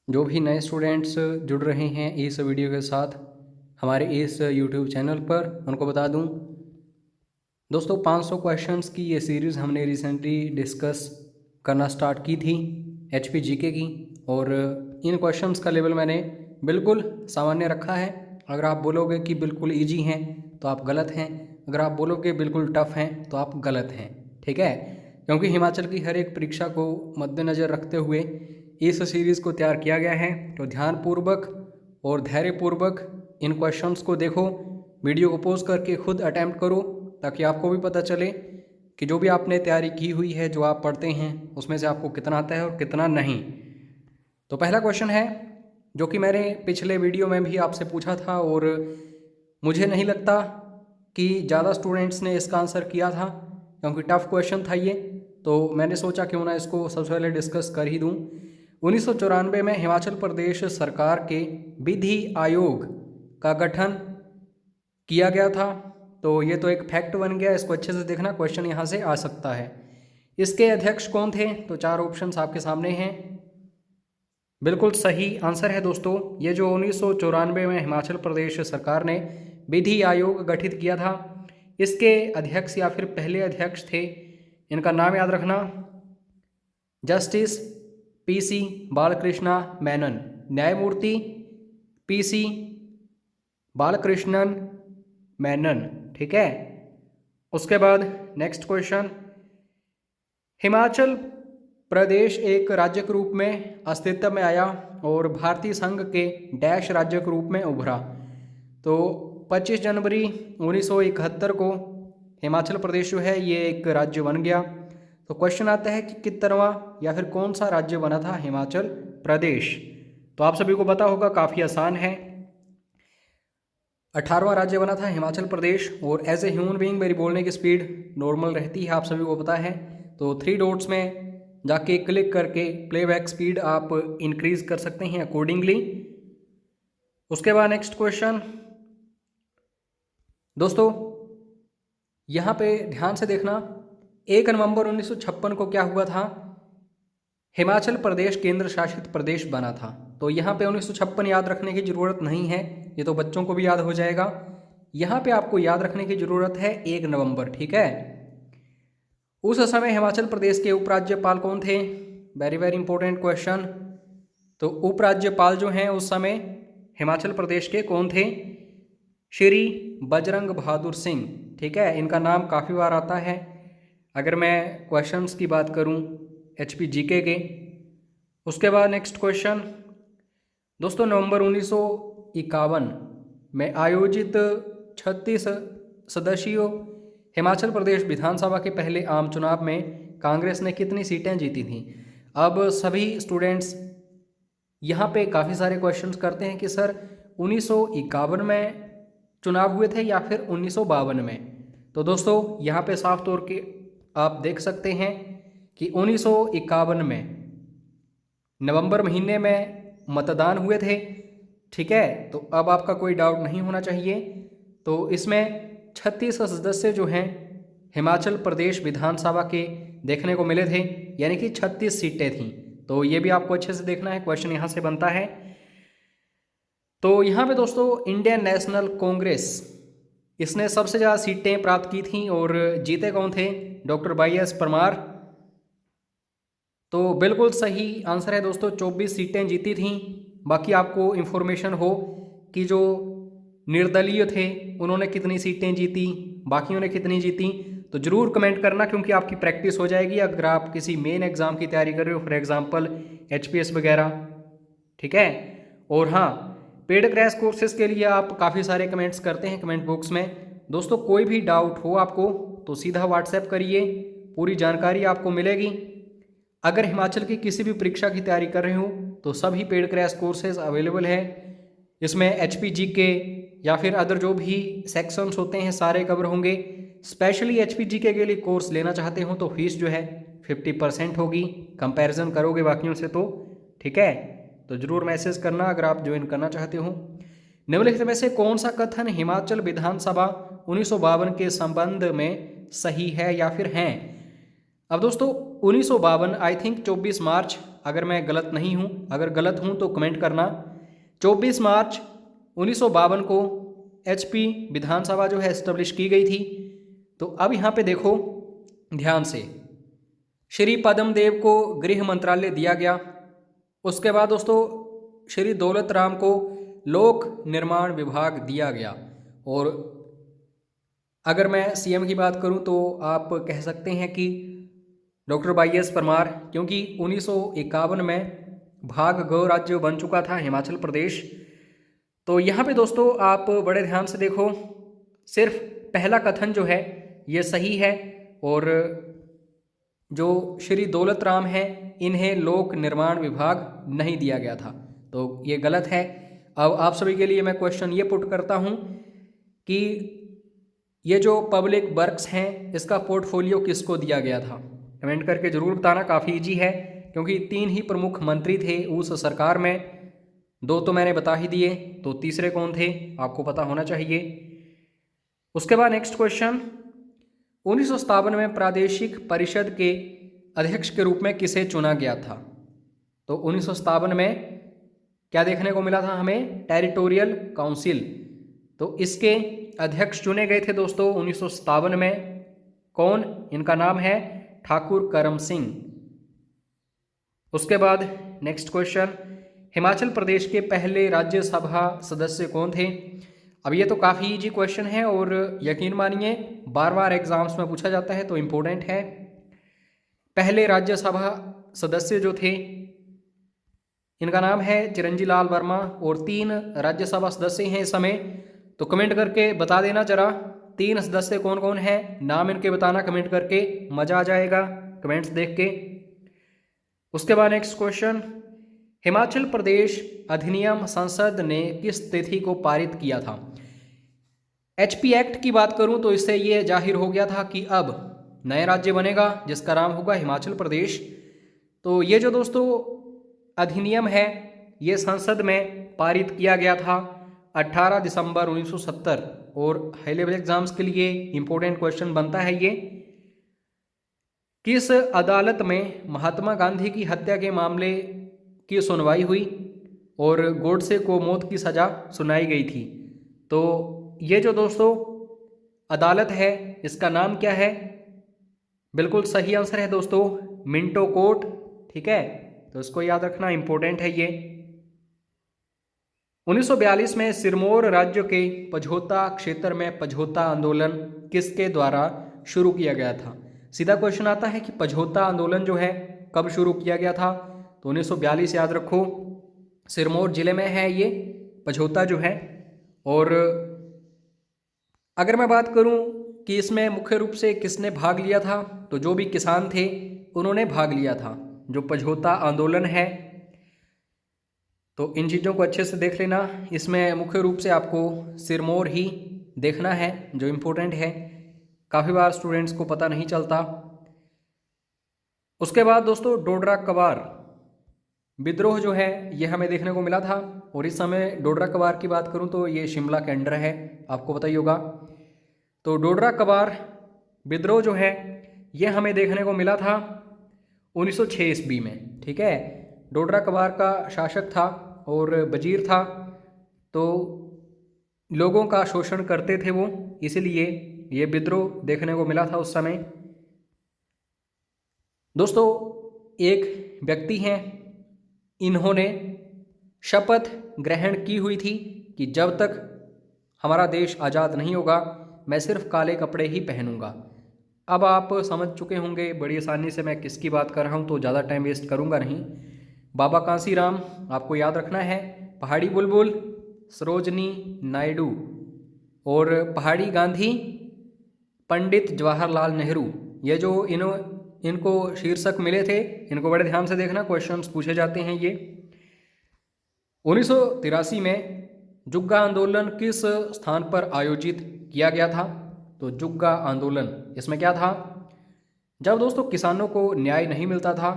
जो भी नए स्टूडेंट्स जुड़ रहे हैं इस वीडियो के साथ हमारे इस यूट्यूब चैनल पर, उनको बता दूं दोस्तों 500 क्वेश्चंस की ये सीरीज़ हमने रिसेंटली डिस्कस करना स्टार्ट की थी एचपी जीके की। और इन क्वेश्चंस का लेवल मैंने बिल्कुल सामान्य रखा है। अगर आप बोलोगे कि बिल्कुल इजी हैं तो आप गलत हैं, अगर आप बोलोगे बिल्कुल टफ़ हैं तो आप गलत हैं, ठीक है। क्योंकि हिमाचल की हर एक परीक्षा को मद्देनज़र रखते हुए इस सीरीज़ को तैयार किया गया है। तो ध्यानपूर्वक और धैर्यपूर्वक इन क्वेश्चंस को देखो, वीडियो को पॉज करके खुद अटैम्प्ट करो, ताकि आपको भी पता चले कि जो भी आपने तैयारी की हुई है, जो आप पढ़ते हैं, उसमें से आपको कितना आता है और कितना नहीं। तो पहला क्वेश्चन है जो कि मैंने पिछले वीडियो में भी आपसे पूछा था और मुझे नहीं लगता कि ज़्यादा स्टूडेंट्स ने इसका आंसर किया था, क्योंकि टफ क्वेश्चन था ये। तो मैंने सोचा क्यों ना इसको सबसे पहले डिस्कस कर ही दूँ। 1994 में हिमाचल प्रदेश सरकार के विधि आयोग का गठन किया गया था। तो ये तो एक फैक्ट बन गया, इसको अच्छे से देखना, क्वेश्चन यहाँ से आ सकता है। इसके अध्यक्ष कौन थे? तो 4 ऑप्शंस आपके सामने हैं। बिल्कुल सही आंसर है दोस्तों, ये जो 1994 में हिमाचल प्रदेश सरकार ने विधि आयोग गठित किया था, इसके अध्यक्ष या फिर पहले अध्यक्ष थे, इनका नाम याद रखना, जस्टिस पीसी बालकृष्णा मेनन, न्यायमूर्ति पीसी बालकृष्णन मेनन, ठीक है। उसके बाद नेक्स्ट क्वेश्चन, हिमाचल प्रदेश एक राज्य के रूप में अस्तित्व में आया और भारतीय संघ के डैश राज्य के रूप में उभरा। तो 25 जनवरी 1971 को हिमाचल प्रदेश जो है ये एक राज्य बन गया। तो क्वेश्चन आता है कि कितनवां या फिर कौन सा राज्य बना था हिमाचल प्रदेश? तो आप सभी को पता होगा, काफ़ी आसान है, 18वां राज्य बना था हिमाचल प्रदेश। और एज ए ह्यूमन बीइंग मेरी बोलने की स्पीड नॉर्मल रहती है, आप सभी को पता है। तो 3 डॉट्स में जाके क्लिक करके प्लेबैक स्पीड आप इंक्रीज कर सकते हैं अकॉर्डिंगली। उसके बाद नेक्स्ट क्वेश्चन दोस्तों, यहाँ पे ध्यान से देखना, 1 नवंबर 1956 को क्या हुआ था? हिमाचल प्रदेश केंद्र शासित प्रदेश बना था। तो यहाँ पे 1956 याद रखने की ज़रूरत नहीं है, ये तो बच्चों को भी याद हो जाएगा। यहाँ पे आपको याद रखने की ज़रूरत है 1 नवंबर, ठीक है। उस समय हिमाचल प्रदेश के उपराज्यपाल कौन थे? Very very important question. तो उपराज्यपाल जो हैं उस समय हिमाचल प्रदेश के कौन थे? श्री बजरंग बहादुर सिंह, ठीक है। इनका नाम काफ़ी बार आता है अगर मैं क्वेश्चंस की बात करूं एचपी जीके के। उसके बाद नेक्स्ट क्वेश्चन दोस्तों, नवंबर 1951 में आयोजित 36 सदस्यीय हिमाचल प्रदेश विधानसभा के पहले आम चुनाव में कांग्रेस ने कितनी सीटें जीती थीं? अब सभी स्टूडेंट्स यहाँ पे काफ़ी सारे क्वेश्चंस करते हैं कि सर 1951 में चुनाव हुए थे या फिर 1952 में। तो दोस्तों यहाँ पे साफ तौर के आप देख सकते हैं कि 1951 में नवंबर महीने में मतदान हुए थे, ठीक है। तो अब आपका कोई डाउट नहीं होना चाहिए। तो इसमें 36 सदस्य जो हैं हिमाचल प्रदेश विधानसभा के देखने को मिले थे, यानी कि 36 सीटें थीं। तो ये भी आपको अच्छे से देखना है, क्वेश्चन यहाँ से बनता है। तो यहाँ पे दोस्तों इंडियन नेशनल कांग्रेस, इसने सबसे ज़्यादा सीटें प्राप्त की थीं और जीते कौन थे? Doctor YS Parmar. तो बिल्कुल सही आंसर है दोस्तों, 24 सीटें जीती थीं। बाकी आपको इन्फॉर्मेशन हो कि जो निर्दलीय थे उन्होंने कितनी सीटें जीती, बाकियों ने कितनी जीती, तो ज़रूर कमेंट करना, क्योंकि आपकी प्रैक्टिस हो जाएगी अगर आप किसी मेन एग्ज़ाम की तैयारी कर रहे हो, फॉर एग्जांपल HPS वगैरह, ठीक है। और हाँ, पेड क्रैश कोर्सेज के लिए आप काफ़ी सारे कमेंट्स करते हैं कमेंट बॉक्स में। दोस्तों कोई भी डाउट हो आपको तो सीधा व्हाट्सएप करिए, पूरी जानकारी आपको मिलेगी। अगर हिमाचल की किसी भी परीक्षा की तैयारी कर रहे हो तो सभी पेड क्रैश कोर्सेज अवेलेबल है। इसमें HPG के या फिर अदर जो भी सेक्शंस होते हैं सारे कवर होंगे। स्पेशली HPG के लिए कोर्स लेना चाहते हो तो फीस जो है 50% होगी, कंपैरिजन करोगे बाकियों से तो, ठीक है। तो ज़रूर मैसेज करना अगर आप ज्वाइन करना चाहते हो। निम्नलिखित में से कौन सा कथन हिमाचल विधानसभा 1952 के संबंध में सही है या फिर हैं? अब दोस्तों 1952 आई थिंक 24 मार्च अगर मैं गलत नहीं हूँ, अगर गलत हूँ तो कमेंट करना। 24 मार्च 1952 को HP विधानसभा जो है एस्टेब्लिश की गई थी। तो अब यहाँ पे देखो ध्यान से, श्री पद्म देव को गृह मंत्रालय दिया गया। उसके बाद दोस्तों श्री दौलत राम को लोक निर्माण विभाग दिया गया। और अगर मैं CM की बात करूं तो आप कह सकते हैं कि डॉक्टर YS परमार, क्योंकि 1951 में भाग ग राज्य बन चुका था हिमाचल प्रदेश। तो यहाँ पे दोस्तों आप बड़े ध्यान से देखो, सिर्फ पहला कथन जो है ये सही है, और जो श्री दौलत राम हैं इन्हें लोक निर्माण विभाग नहीं दिया गया था, तो ये गलत है। अब आप सभी के लिए मैं क्वेश्चन ये पुट करता हूँ कि ये जो पब्लिक वर्क्स हैं इसका पोर्टफोलियो किसको दिया गया था? कमेंट करके ज़रूर बताना। काफ़ी इजी है क्योंकि 3 ही प्रमुख मंत्री थे उस सरकार में, 2 तो मैंने बता ही दिए, तो तीसरे कौन थे आपको पता होना चाहिए। उसके बाद नेक्स्ट क्वेश्चन, 1957 में प्रादेशिक परिषद के अध्यक्ष के रूप में किसे चुना गया था? तो 1957 में क्या देखने को मिला था हमें? Territorial council. तो इसके अध्यक्ष चुने गए थे दोस्तों 1957 में। कौन? इनका नाम है ठाकुर करम सिंह। उसके बाद नेक्स्ट क्वेश्चन, हिमाचल प्रदेश के पहले राज्यसभा सदस्य कौन थे? अब ये तो काफ़ी इजी क्वेश्चन है और यकीन मानिए बार बार एग्जाम्स में पूछा जाता है, तो इम्पोर्टेंट है। पहले राज्यसभा सदस्य जो थे इनका नाम है चिरंजी लाल वर्मा, और 3 राज्यसभा सदस्य हैं इस समय। तो कमेंट करके बता देना जरा 3 सदस्य कौन कौन हैं, नाम इनके बताना कमेंट करके, मज़ा आ जाएगा कमेंट्स देख के। उसके बाद नेक्स्ट क्वेश्चन, हिमाचल प्रदेश अधिनियम संसद ने किस तिथि को पारित किया था? HP एक्ट की बात करूं तो इससे ये जाहिर हो गया था कि अब नया राज्य बनेगा जिसका नाम होगा हिमाचल प्रदेश। तो ये जो दोस्तों अधिनियम है ये संसद में पारित किया गया था 18 दिसंबर 1970। और हाई लेवल एग्जाम्स के लिए इम्पोर्टेंट क्वेश्चन बनता है ये, किस अदालत में महात्मा गांधी की हत्या के मामले की सुनवाई हुई और गोडसे को मौत की सज़ा सुनाई गई थी? तो ये जो दोस्तों अदालत है इसका नाम क्या है? बिल्कुल सही आंसर है दोस्तों मिंटो कोर्ट। ठीक है, तो इसको याद रखना, इम्पोर्टेंट है ये। 1942 में सिरमौर राज्य के पझोता क्षेत्र में पझोता आंदोलन किसके द्वारा शुरू किया गया था? सीधा क्वेश्चन आता है कि पझोता आंदोलन जो है कब शुरू किया गया था? तो 1942 याद रखो, सिरमौर जिले में है ये पझोता जो है। और अगर मैं बात करूं कि इसमें मुख्य रूप से किसने भाग लिया था, तो जो भी किसान थे उन्होंने भाग लिया था जो पझोता आंदोलन है। तो इन चीज़ों को अच्छे से देख लेना, इसमें मुख्य रूप से आपको सिरमौर ही देखना है जो इम्पोर्टेंट है, काफ़ी बार स्टूडेंट्स को पता नहीं चलता। उसके बाद दोस्तों डोडरा कवार विद्रोह जो है ये हमें देखने को मिला था, और इस समय डोडरा कवार की बात करूं तो ये शिमला के अंडर है, आपको पता ही होगा। तो डोडरा कवार विद्रोह जो है ये हमें देखने को मिला था 1906 ईस्वी में। ठीक है, डोडरा कवार का शासक था और वजीर था, तो लोगों का शोषण करते थे वो, इसलिए ये विद्रोह देखने को मिला था उस समय। दोस्तों एक व्यक्ति हैं, इन्होंने शपथ ग्रहण की हुई थी कि जब तक हमारा देश आज़ाद नहीं होगा मैं सिर्फ काले कपड़े ही पहनूंगा। अब आप समझ चुके होंगे बड़ी आसानी से मैं किसकी बात कर रहा हूँ, तो ज़्यादा टाइम वेस्ट करूँगा नहीं। बाबा कांसीराम आपको याद रखना है, पहाड़ी बुलबुल सरोजनी नायडू, और पहाड़ी गांधी पंडित जवाहरलाल नेहरू। ये जो इनको शीर्षक मिले थे, इनको बड़े ध्यान से देखना, क्वेश्चंस पूछे जाते हैं ये। 1983 में जुग्गा आंदोलन किस स्थान पर आयोजित किया गया था? तो जुग्गा आंदोलन इसमें क्या था? जब दोस्तों किसानों को न्याय नहीं मिलता था,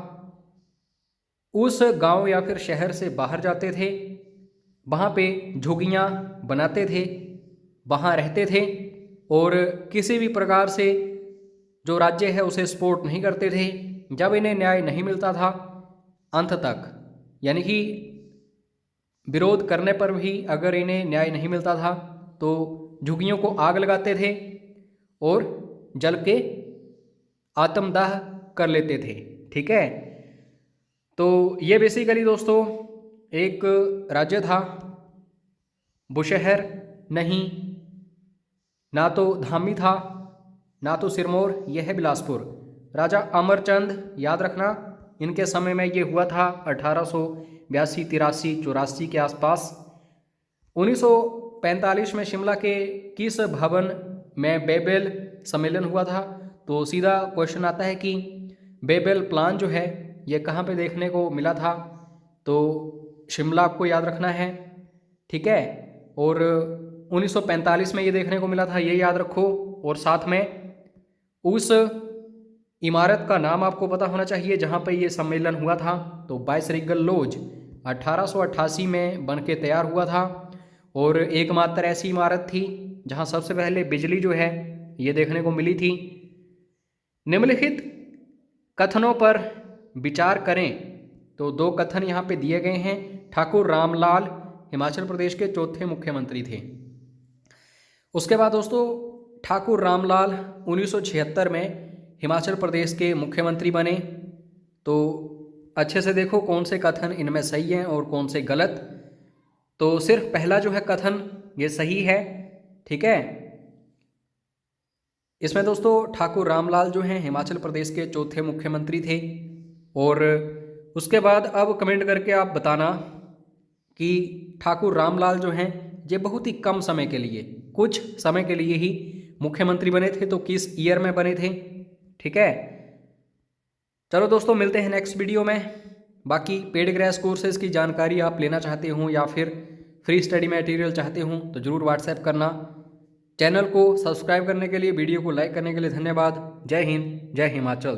उस गांव या फिर शहर से बाहर जाते थे, वहाँ पे झुग्गियाँ बनाते थे, वहाँ रहते थे, और किसी भी प्रकार से जो राज्य है उसे सपोर्ट नहीं करते थे। जब इन्हें न्याय नहीं मिलता था, अंत तक, यानी कि विरोध करने पर भी अगर इन्हें न्याय नहीं मिलता था तो झुग्गियों को आग लगाते थे और जल के आत्मदाह कर लेते थे। ठीक है, तो ये बेसिकली दोस्तों एक राज्य था, बुशहर नहीं, ना तो धामी था, ना तो सिरमौर, यह है बिलासपुर। राजा अमरचंद, याद रखना, इनके समय में ये हुआ था 1882, 83, 84 के आसपास। 1945 में शिमला के किस भवन में बेबेल सम्मेलन हुआ था? तो सीधा क्वेश्चन आता है कि बेबेल प्लान जो है ये कहाँ पे देखने को मिला था? तो शिमला आपको याद रखना है। ठीक है, और 1945 में ये देखने को मिला था, ये याद रखो। और साथ में उस इमारत का नाम आपको पता होना चाहिए जहाँ पे ये सम्मेलन हुआ था। तो वाइसरीगल लॉज 1888 में बन के तैयार हुआ था और एकमात्र ऐसी इमारत थी जहाँ सबसे पहले बिजली जो है ये देखने को मिली थी। निम्नलिखित कथनों पर विचार करें। तो 2 कथन यहाँ पे दिए गए हैं। ठाकुर रामलाल हिमाचल प्रदेश के चौथे मुख्यमंत्री थे। उसके बाद दोस्तों ठाकुर रामलाल 1976 में हिमाचल प्रदेश के मुख्यमंत्री बने। तो अच्छे से देखो कौन से कथन इनमें सही हैं और कौन से गलत। तो सिर्फ पहला जो है कथन ये सही है। ठीक है, इसमें दोस्तों ठाकुर रामलाल जो हैं हिमाचल प्रदेश के चौथे मुख्यमंत्री थे। और उसके बाद अब कमेंट करके आप बताना कि ठाकुर रामलाल जो हैं ये बहुत ही कम समय के लिए, कुछ समय के लिए ही मुख्यमंत्री बने थे, तो किस ईयर में बने थे। ठीक है, चलो दोस्तों मिलते हैं नेक्स्ट वीडियो में। बाकी पेड क्रैश कोर्सेज की जानकारी आप लेना चाहते हो या फिर फ्री स्टडी मटेरियल चाहते हो तो ज़रूर व्हाट्सएप करना। चैनल को सब्सक्राइब करने के लिए, वीडियो को लाइक करने के लिए धन्यवाद। जय हिंद, जय हिमाचल।